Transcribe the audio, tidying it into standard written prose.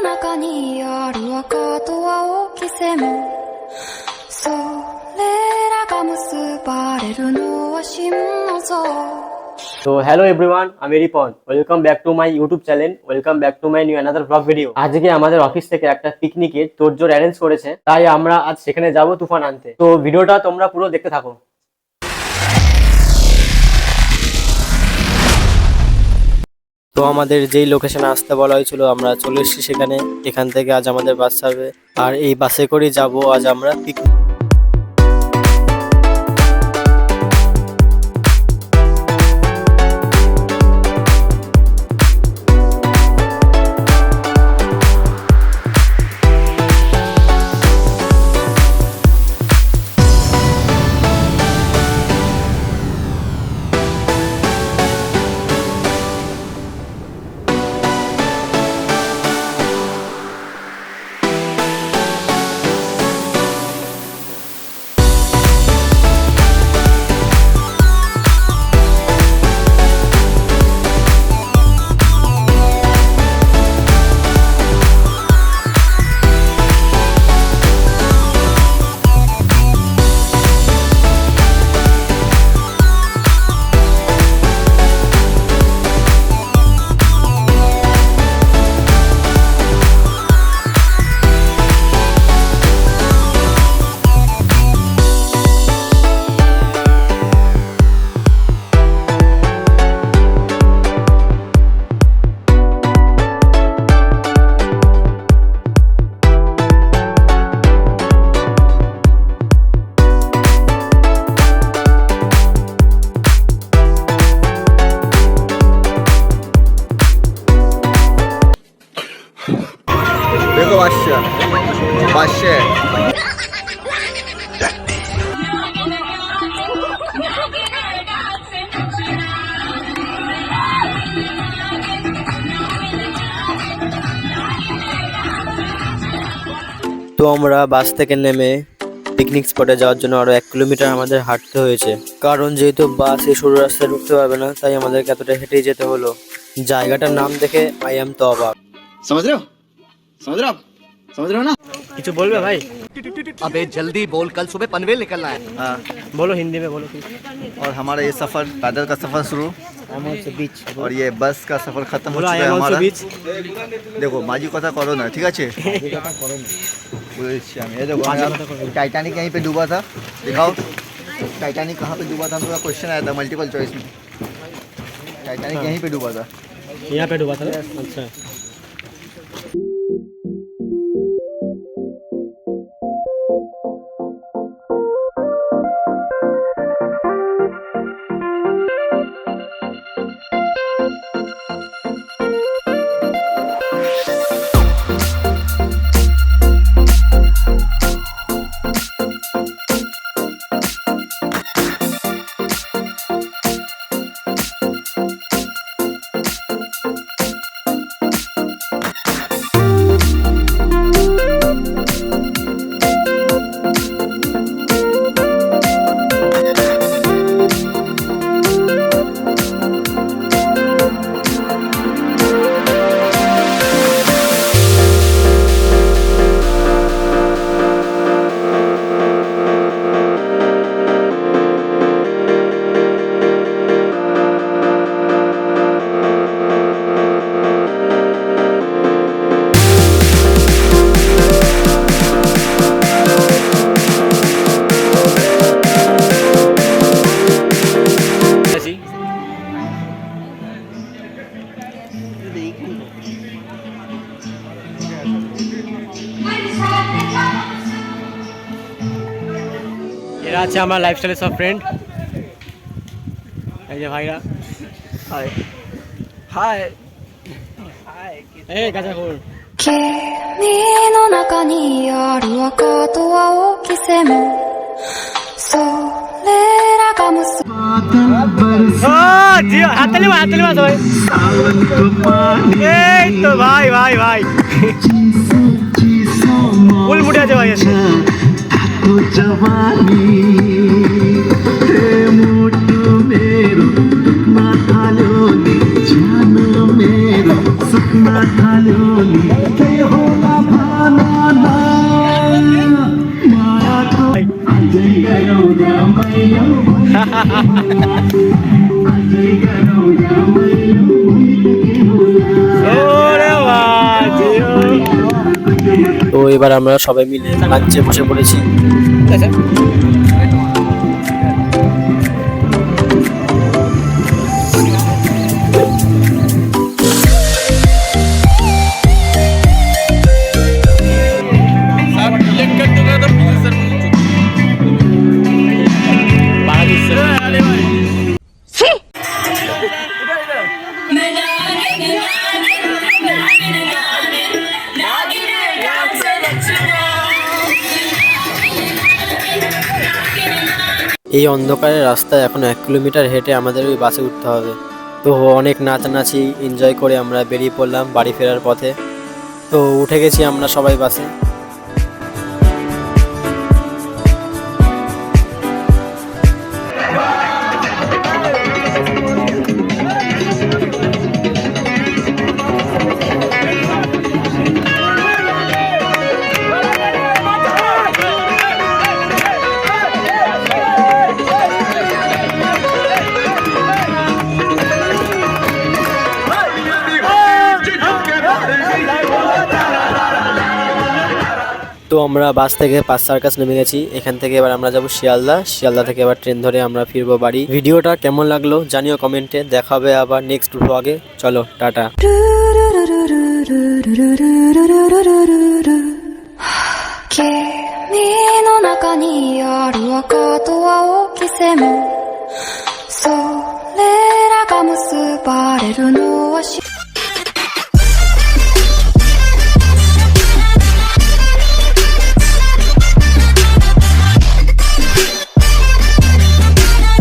中にある赤と青き線それらが結ばれるのは真の像 তো hello everyone, আমি Ripon. Welcome back to my YouTube channel, welcome back to my new another blog video. আজকে আমাদের office থেকে একটা পিকনিকের তোড়জোড় অ্যারেঞ্জ করেছে, তাই আমরা আজ সেখানে যাব তুফান আনতে। তো ভিডিওটা তোমরা পুরো দেখতে থাকো। তো আমাদের যেই লোকেশনে আসতে বলা হয়েছিল আমরা চলে এসেছি সেখানে। এখান থেকে আজ আমাদের বাস ছাড়বে, আর এই বাসে করে যাব আজ আমরা পিকনিক। देखो बादशाह बादशाह তো আমরা বাস থেকে নেমে পিকনিক স্পটে যাওয়ার জন্য আরো 1 কিলোমিটার আমাদের হাঁটতে হয়েছে, কারণ যেহেতু বাস এই সরু রাস্তায় ঢুকতে পারবে না, তাই আমাদেরকে এতটা হেঁটেই যেতে হলো। জায়গাটার নাম দেখে আই এম তো অবাক। समझ रहे हो समझ रहे हो ना কিছু বলবে ভাই? अबे जल्दी बोल, कल सुबह पनवेल निकलना है। हाँ बोलो हिंदी में बोलो। और हमारा ये सफर पैदल का सफर शुरू बीच और ये बस का सफर खत्म हो चुका है हमारा। देखो माजी कथा करो ना, ठीक है? ये देखो टाइटैनिक यहीं पे डूबा था, दिखाओ टाइटैनिक कहाँ पे डूबा था। पूरा क्वेश्चन आया था मल्टीपल चॉइस में। टाइटैनिक यहीं पे डूबा था, यहाँ पे डूबा था। अच्छा এরা আছে আমার লাইফস্টাইলের সব ফ্রেন্ড। এই যে ভাইরা। High high high. এই গাজাখোর। 君の中にある赤と青き線それらが結ば হাততালি মা সবাই। এই তো ভাই ভাই ভাই ফুল মুড়ে আছে ভাই। जवानी मुटु मेरो ना थाल्यो नि जान मेरो सुक्न थाल्यो नि এবার আমরা সবাই মিলে লাঞ্চে বসে পড়েছি। এই অন্ধকারের রাস্তায় এখন 1 কিলোমিটার হেঁটে আমাদের ওই বাসে উঠতে হবে। তো অনেক নাচানাচি এনজয় করে আমরা বেরিয়ে পড়লাম বাড়ি ফেরার পথে। তো উঠে গেছি আমরা সবাই বাসে। তো আমরা বাস থেকে 5 সার্কাস নেমে গেছি। এখান থেকে এবার আমরা যাব শিয়ালদা। শিয়ালদা থেকে এবার ট্রেন ধরে আমরা ফিরবো বাড়ি। ভিডিওটা কেমন লাগলো জানিও কমেন্টে। দেখা হবে আবার নেক্সট ব্লগে। চলো টাটা।君の中にある赤と青き線もそれらが結ばれるのは